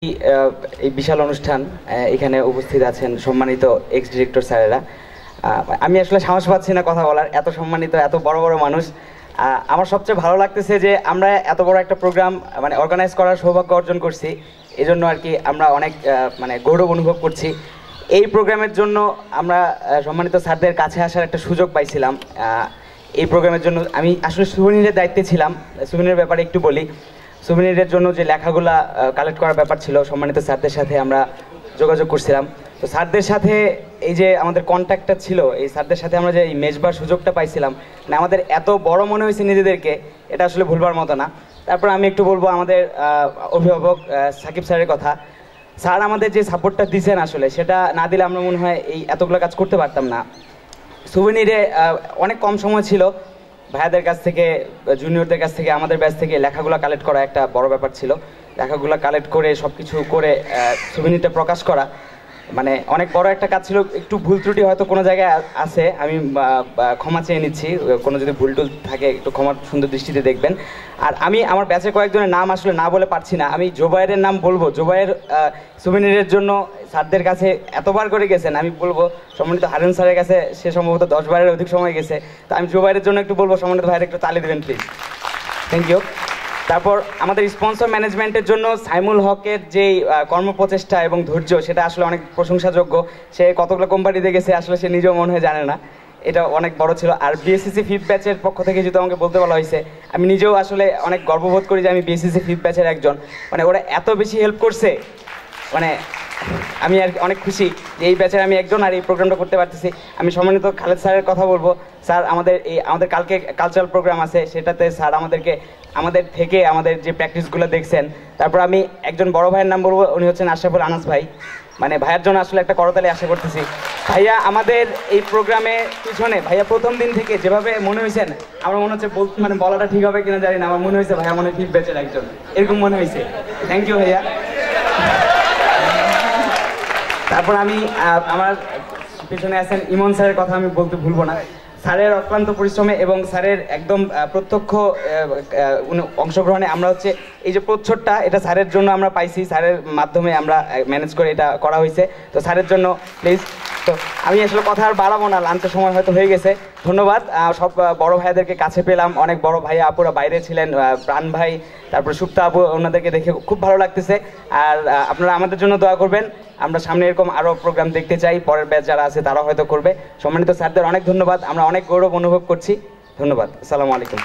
এই বিশাল অনুষ্ঠান এখানে উপস্থিত আছেন সম্মানিত এক্স ডিরেক্টর স্যারেরা। আমি আসলে সাহস পাচ্ছি না কথা বলার, এত সম্মানিত এত বড় বড় মানুষ। আমার সবচেয়ে ভালো লাগতেছে যে আমরা এত বড় একটা প্রোগ্রাম মানে অর্গানাইজ করার সৌভাগ্য অর্জন করছি, এজন্য আর কি আমরা অনেক মানে গৌরব অনুভব করছি। এই প্রোগ্রামের জন্য আমরা সম্মানিত স্যারদের কাছে আসার একটা সুযোগ পাইছিলাম। এই প্রোগ্রামের জন্য আমি আসলে সুভেনিরের দায়িত্বে ছিলাম। সুভেনিরের ব্যাপারে একটু বলি। সুভেনিরের জন্য যে লেখাগুলা কালেক্ট করার ব্যাপার ছিল, সম্মানিত স্যারদের সাথে আমরা যোগাযোগ করছিলাম। তো স্যারদের সাথে এই যে আমাদের কন্ট্যাক্টটা ছিল, এই স্যারদের সাথে আমরা যে এই মেজবার সুযোগটা পাইছিলাম, মানে আমাদের এত বড় মনে হয়েছে নিজেদেরকে, এটা আসলে ভুলবার মতো না। তারপর আমি একটু বলবো আমাদের অভিভাবক সাকিব স্যারের কথা। স্যার আমাদের যে সাপোর্টটা দিয়েছেন, আসলে সেটা না দিলে আমরা মনে হয় এই এতগুলো কাজ করতে পারতাম না। সুভেনিরে অনেক কম সময় ছিল, ভাইয়াদের কাছ থেকে জুনিয়রদের কাছ থেকে আমাদের ব্যাচ থেকে লেখাগুলো কালেক্ট করা একটা বড় ব্যাপার ছিল। লেখাগুলো কালেক্ট করে সব কিছু করে সুভেনিরটা প্রকাশ করা মানে অনেক বড় একটা কাজ ছিল। একটু ভুল ত্রুটি হয়তো কোনো জায়গায় আছে, আমি ক্ষমা চেয়ে নিচ্ছি। কোনো যদি ভুল টুল থাকে একটু ক্ষমার সুন্দর দৃষ্টিতে দেখবেন। আর আমি আমার ব্যাচে কয়েকজনের নাম আসলে না বলে পারছি না, আমি জোবায়ের নাম বলবো। জোবায়ের সুভেনিরের জন্য স্যারদের কাছে এতবার করে গেছেন, আমি বলবো সম্মানিত হারুন স্যারের কাছে সে সম্ভবত 10 বারের অধিক সময় গেছে। তো আমি জোবায়ের জন্য একটু বলবো সম্মানিত ভাইয়ের একটু তালি দেবেন প্লিজ। Thank you. তারপর আমাদের স্পন্সর ম্যানেজমেন্টের জন্য সাইমুল হকের যেই কর্মপ্রচেষ্টা এবং ধৈর্য, সেটা আসলে অনেক প্রশংসাযোগ্য। সে কতগুলো কোম্পানিতে গেছে আসলে সে নিজেও মনে হয় জানে না, এটা অনেক বড় ছিল। আর বিএসসিসি ফিফথ ব্যাচের পক্ষ থেকে যেহেতু আমাকে বলতে বলা হয়েছে, আমি নিজেও আসলে অনেক গর্ববোধ করি যে আমি বিএসসিসি ফিফথ ব্যাচের একজন। মানে ওরা এত বেশি হেল্প করছে, মানে আমি আর অনেক খুশি যে এই ব্যাচের আমি একজন আর এই প্রোগ্রামটা করতে পারতেছি। আমি সম্মানিত খালেদ স্যারের কথা বলবো। স্যার আমাদের কালকে কালচারাল প্রোগ্রাম আছে, সেটাতে স্যার আমাদের থেকে আমাদের যে প্র্যাকটিসগুলো দেখছেন। তারপর আমি একজন বড় ভাইয়ের নাম বলবো, উনি হচ্ছেন আশরাফুল আনাস ভাই। মানে ভাইয়ার জন্য আসলে একটা করতালি আশা করতেছি। ভাইয়া আমাদের এই প্রোগ্রামে পিছনে ভাইয়া প্রথম দিন থেকে যেভাবে মনে হয়েছেন, আমার মনে হচ্ছে মানে বলাটা ঠিক হবে কিনা জানি না, আমার মনে হয়েছে ভাইয়া মনে হয় ফিফথ ব্যাচের একজন, এরকম মনে হয়েছে। থ্যাংক ইউ ভাইয়া। তারপর আমি আমার পিছনে আছেন ইমন স্যারের কথা আমি বলতে ভুলবো না। স্যারের অক্লান্ত পরিশ্রমে এবং স্যারের একদম প্রত্যক্ষ অংশগ্রহণে আমরা হচ্ছে এই যে প্রচ্ছদটা, এটা স্যারের জন্য আমরা পাইছি, স্যারের মাধ্যমে আমরা ম্যানেজ করে এটা করা হয়েছে। তো স্যারের জন্য প্লিজ। তো আমি আসলে কথা আর বাড়াবো না, লাঞ্চের সময় হয়তো হয়ে গেছে। ধন্যবাদ। সব বড় ভাইয়াদেরকে কাছে পেলাম, অনেক বড় ভাইয়া আপুরা বাইরে ছিলেন, প্রাণ ভাই, তারপর সুপ্তা আপু, ওনাদেরকে দেখে খুব ভালো লাগতেছে। আর আপনারা আমাদের জন্য দোয়া করবেন, আমরা সামনে এরকম আরও প্রোগ্রাম দেখতে চাই। পরের ব্যাচ যারা আছে তারাও হয়তো করবে। সম্মানিত স্যারদের অনেক ধন্যবাদ, আমরা অনেক গৌরব অনুভব করছি। ধন্যবাদ। আসসালামু আলাইকুম।